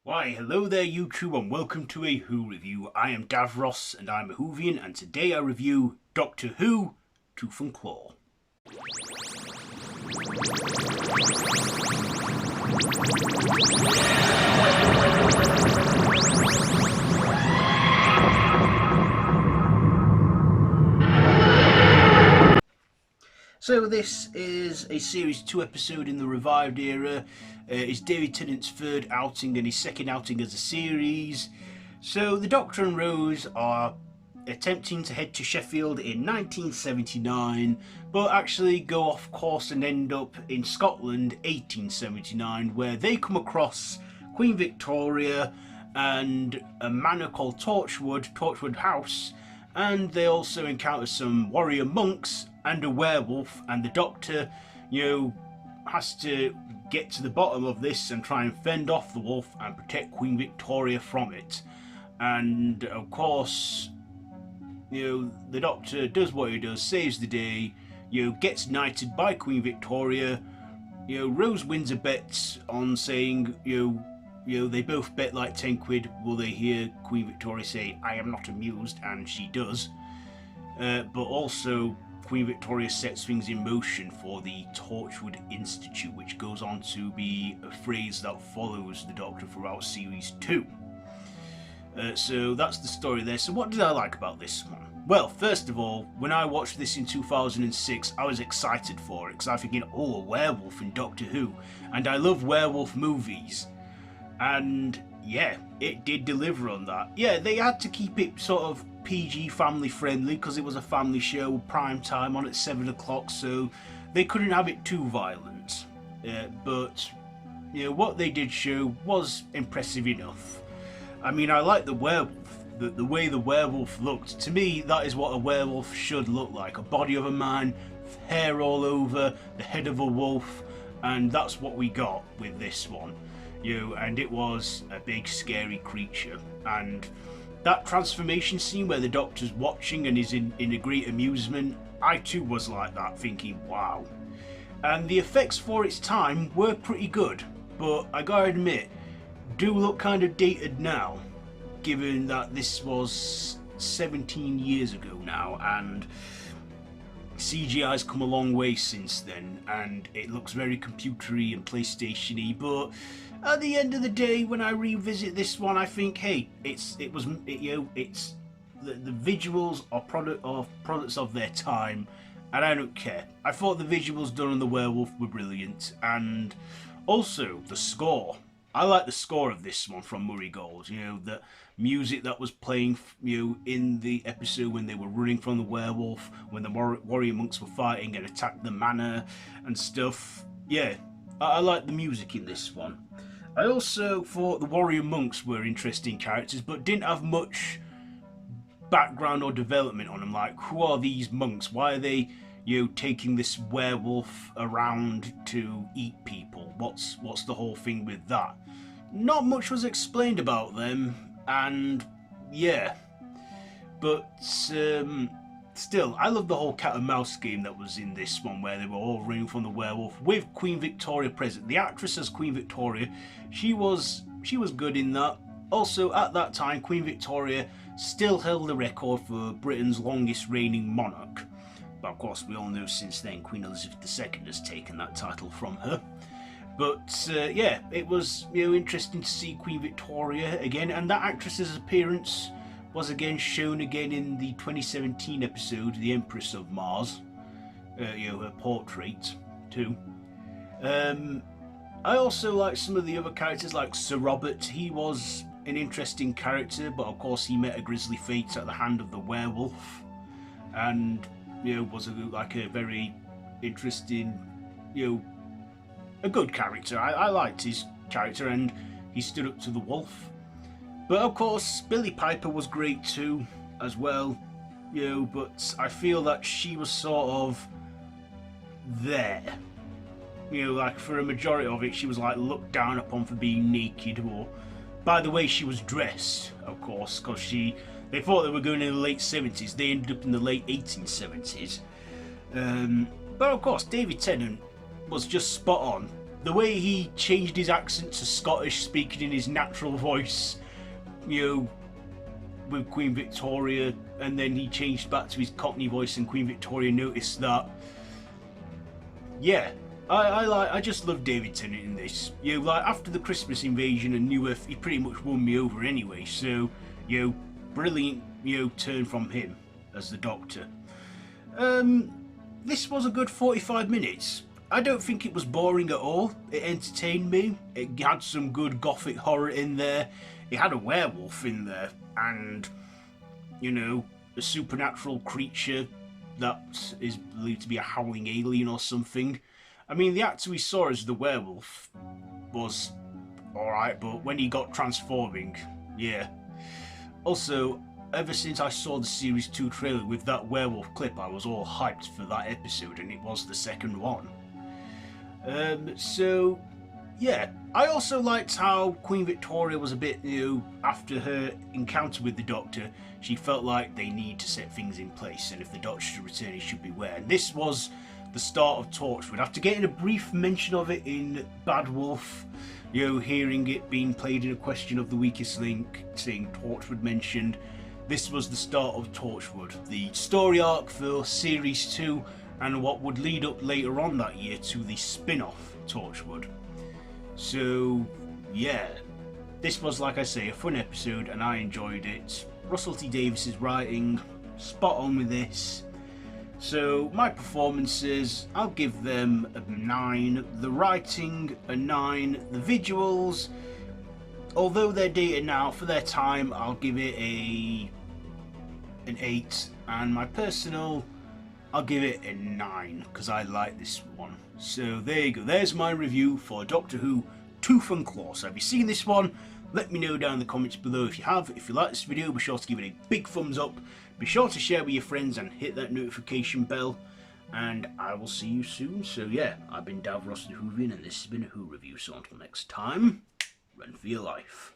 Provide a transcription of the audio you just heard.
Why, hello there YouTube and welcome to a Who review. I am Davros and I'm a Whovian and today I review Doctor Who, Tooth and Claw. So this is a series 2 episode in the revived era. It's David Tennant's third outing and his second outing as a series. So the Doctor and Rose are attempting to head to Sheffield in 1979, but actually go off course and end up in Scotland 1879, where they come across Queen Victoria and a manor called Torchwood House, and they also encounter some warrior monks and a werewolf, and the Doctor, has to get to the bottom of this and try and fend off the wolf and protect Queen Victoria from it. And of course, the Doctor does what he does, saves the day, gets knighted by Queen Victoria. Rose wins a bet on saying, they both bet like 10 quid. Will they hear Queen Victoria say, "I am not amused," and she does. But also, Queen Victoria sets things in motion for the Torchwood Institute, which goes on to be a phrase that follows the Doctor throughout Series 2. So that's the story there. So what did I like about this one? Well, first of all, when I watched this in 2006, I was excited for it, because I was thinking, oh, a werewolf in Doctor Who, and I love werewolf movies. And yeah, it did deliver on that. Yeah, they had to keep it sort of PG, family friendly, because it was a family show, prime time on at 7 o'clock, so they couldn't have it too violent. But what they did show was impressive enough. I mean, I like the werewolf, the way the werewolf looked. To me, that is what a werewolf should look like: a body of a man, hair all over, the head of a wolf, and that's what we got with this one. And it was a big scary creature, and that transformation scene where the Doctor's watching and is in a great amusement, I too was like that, thinking wow. And the effects for its time were pretty good, but I gotta admit, do look kind of dated now, given that this was 17 years ago now, and CGI's come a long way since then, and it looks very computery and PlayStation-y, but at the end of the day, when I revisit this one, I think, hey, the visuals are products of their time, and I don't care. I thought the visuals done on the werewolf were brilliant, and also the score. I like the score of this one from Murray Gold. The music that was playing, in the episode when they were running from the werewolf, when the warrior monks were fighting and attacked the manor and stuff. Yeah, I like the music in this one. I also thought the warrior monks were interesting characters, but didn't have much background or development on them. Like, who are these monks? Why are they, taking this werewolf around to eat people? What's the whole thing with that? Not much was explained about them, and yeah. But still, I love the whole cat and mouse game that was in this one, where they were all running from the werewolf with Queen Victoria present. The actress as Queen Victoria, she was good in that. Also, at that time, Queen Victoria still held the record for Britain's longest reigning monarch. But of course, we all know since then Queen Elizabeth II has taken that title from her. But yeah, it was interesting to see Queen Victoria again, and that actress's appearance was again shown again in the 2017 episode, The Empress of Mars. Her portrait too. I also like some of the other characters, like Sir Robert. He was an interesting character, but of course he met a grisly fate at the hand of the werewolf, and was a very interesting, a good character. I liked his character, and he stood up to the wolf. But of course, Billie Piper was great too, as well. But I feel that she was sort of there. Like for a majority of it, she was like looked down upon for being naked, or by the way she was dressed, of course, because they thought they were going in the late 70s. They ended up in the late 1870s. But of course, David Tennant was just spot on. the way he changed his accent to Scottish, speaking in his natural voice, you know, with Queen Victoria, and then he changed back to his Cockney voice, and Queen Victoria noticed that. Yeah, I just love David Tennant in this. You know, like after the Christmas invasion and New Earth, he pretty much won me over anyway. So, you know, brilliant, you know, turn from him as the Doctor. This was a good 45 minutes. I don't think it was boring at all. It entertained me. It had some good gothic horror in there. It had a werewolf in there, and, you know, a supernatural creature that is believed to be a howling alien or something. I mean, the actor we saw as the werewolf was alright, but when he got transforming, yeah. Also, ever since I saw the Series 2 trailer with that werewolf clip, I was all hyped for that episode, and it was the second one. So, yeah. I also liked how Queen Victoria was a bit, you know, after her encounter with the Doctor, she felt like they need to set things in place, and if the Doctor should return, he should beware. And this was the start of Torchwood. After getting a brief mention of it in Bad Wolf, you know, hearing it being played in A Question of the Weakest Link, seeing Torchwood mentioned, this was the start of Torchwood, the story arc for Series 2, and what would lead up later on that year to the spin-off Torchwood. So, yeah, this was, like I say, a fun episode, and I enjoyed it. Russell T Davies's writing, spot on with this. So, my performances, I'll give them a 9. The writing, a 9. The visuals, although they're dated now, for their time, I'll give it an 8. And my personal, I'll give it a 9, because I like this one. So there you go, there's my review for Doctor Who Tooth and Claw. So have you seen this one? Let me know down in the comments below if you have. If you like this video, be sure to give it a big thumbs up. Be sure to share with your friends and hit that notification bell. And I will see you soon. So yeah, I've been Davros the Whovian, and this has been a Who review. So until next time, run for your life.